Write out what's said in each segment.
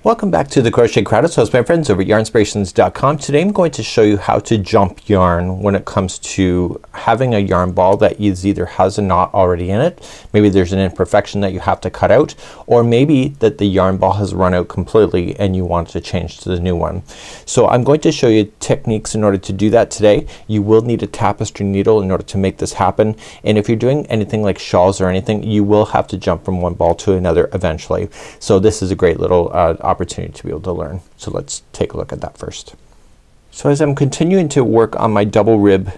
Welcome back to the Crochet Crowd. So it's my friends over at yarnspirations.com. Today I'm going to show you how to jump yarn when it comes to having a yarn ball that either has a knot already in it, maybe there's an imperfection that you have to cut out, or maybe that the yarn ball has run out completely and you want to change to the new one. So I'm going to show you techniques in order to do that today. You will need a tapestry needle in order to make this happen, and if you're doing anything like shawls or anything, you will have to jump from one ball to another eventually. So this is a great little opportunity to be able to learn. So let's take a look at that first. So as I'm continuing to work on my double rib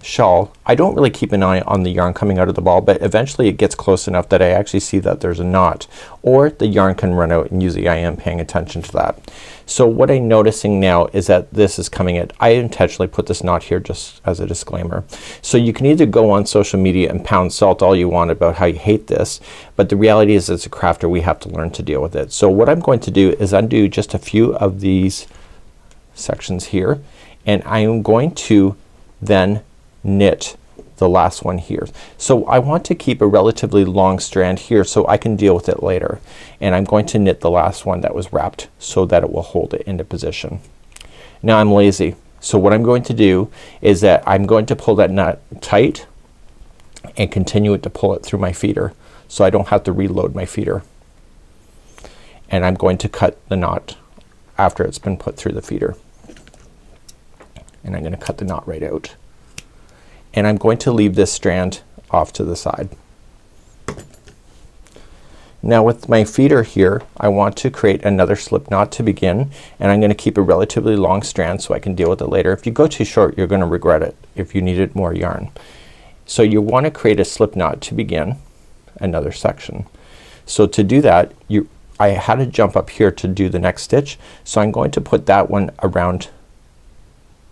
shawl, I don't really keep an eye on the yarn coming out of the ball, but eventually it gets close enough that I actually see that there's a knot, or the yarn can run out, and usually I am paying attention to that. So what I'm noticing now is that this is coming in. I intentionally put this knot here just as a disclaimer. So you can either go on social media and pound salt all you want about how you hate this, but the reality is as a crafter we have to learn to deal with it. So what I'm going to do is undo just a few of these sections here, and I am going to then knit the last one here. So I want to keep a relatively long strand here so I can deal with it later, and I'm going to knit the last one that was wrapped so that it will hold it into position. Now I'm lazy, so what I'm going to do is that I'm going to pull that knot tight and continue it to pull it through my feeder so I don't have to reload my feeder, and I'm going to cut the knot after it's been put through the feeder, and I'm gonna cut the knot right out, and I'm going to leave this strand off to the side. Now with my feeder here I want to create another slip knot to begin, and I'm gonna keep a relatively long strand so I can deal with it later. If you go too short you're gonna regret it if you needed more yarn. So you want to create a slip knot to begin another section. So to do that I had to jump up here to do the next stitch, so I'm going to put that one around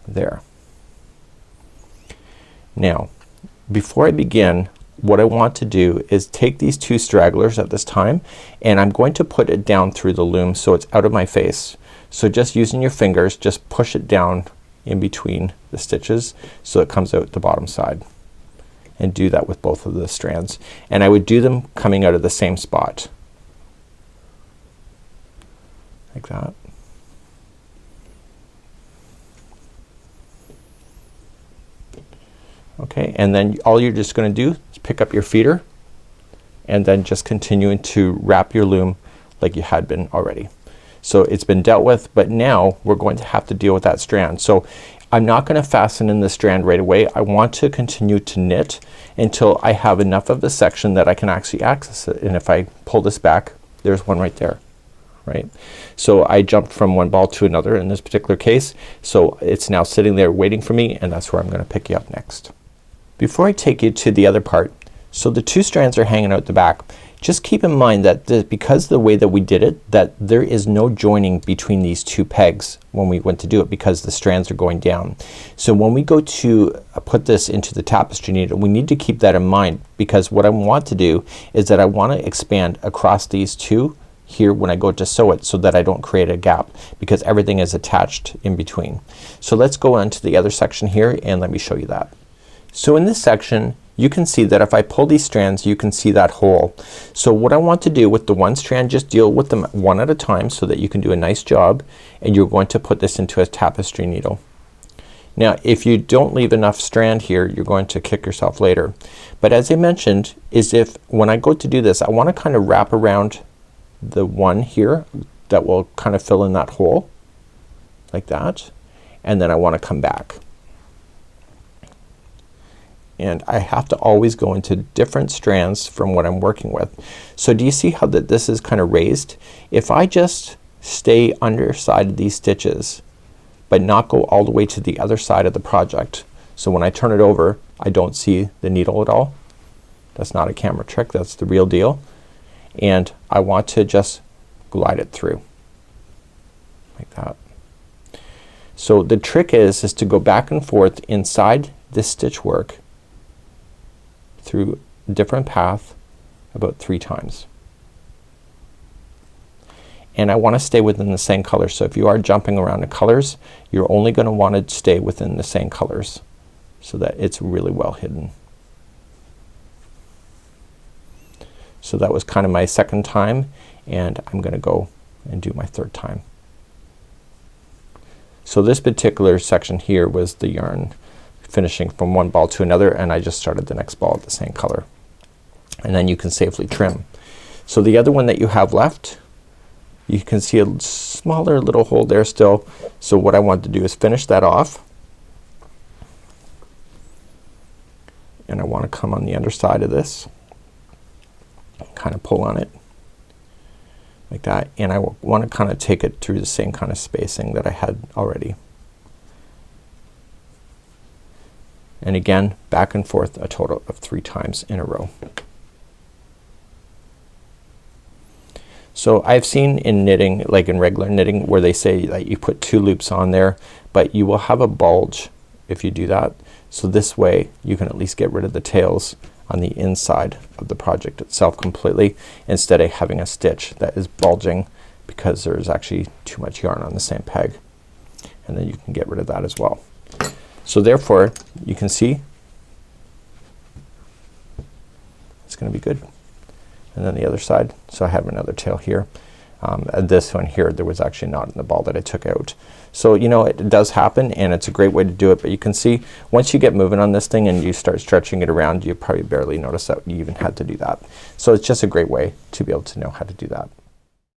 there. Now before I begin, what I want to do is take these two stragglers at this time, and I'm going to put it down through the loom so it's out of my face. So just using your fingers, just push it down in between the stitches so it comes out the bottom side, and do that with both of the strands, and I would do them coming out of the same spot like that. Okay, and then all you're just gonna do is pick up your feeder and then just continuing to wrap your loom like you had been already. So it's been dealt with, but now we're going to have to deal with that strand. So I'm not gonna fasten in the strand right away. I want to continue to knit until I have enough of the section that I can actually access it, and if I pull this back there's one right there. Right? So I jumped from one ball to another in this particular case, so it's now sitting there waiting for me, and that's where I'm gonna pick you up next. Before I take you to the other part, so the two strands are hanging out the back. Just keep in mind that because the way that we did it, that there is no joining between these two pegs when we went to do it, because the strands are going down. So when we go to put this into the tapestry needle, we need to keep that in mind, because what I want to do is that I want to expand across these two here when I go to sew it, so that I don't create a gap, because everything is attached in between. So let's go on to the other section here and let me show you that. So in this section you can see that if I pull these strands you can see that hole. So what I want to do with the one strand, just deal with them one at a time so that you can do a nice job, and you're going to put this into a tapestry needle. Now if you don't leave enough strand here you're going to kick yourself later. But as I mentioned, is if when I go to do this I want to kind of wrap around the one here that will kind of fill in that hole like that, and then I want to come back. And I have to always go into different strands from what I'm working with. So do you see how that this is kind of raised? If I just stay underside of these stitches but not go all the way to the other side of the project, so when I turn it over I don't see the needle at all. That's not a camera trick, that's the real deal. And I want to just glide it through like that. So the trick is to go back and forth inside this stitch work through a different path about 3 times. And I want to stay within the same color. So if you are jumping around the colors you're only gonna want to stay within the same colors so that it's really well hidden. So that was kind of my second time, and I'm gonna go and do my third time. So this particular section here was the yarn finishing from one ball to another, and I just started the next ball of the same color, and then you can safely trim. So the other one that you have left, you can see a smaller little hole there still. So what I want to do is finish that off, and I want to come on the underside of this, kind of pull on it like that, and I want to kind of take it through the same kind of spacing that I had already. And again, back and forth a total of 3 times in a row. So I've seen in knitting, like in regular knitting, where they say that you put 2 loops on there, but you will have a bulge if you do that. So this way you can at least get rid of the tails on the inside of the project itself completely, instead of having a stitch that is bulging because there's actually too much yarn on the same peg. And then you can get rid of that as well. So therefore you can see it's gonna be good. And then the other side, so I have another tail here. This one here, there was actually not in the ball that I took out. So you know, it does happen, and it's a great way to do it, but you can see once you get moving on this thing and you start stretching it around, you probably barely notice that you even had to do that. So it's just a great way to be able to know how to do that.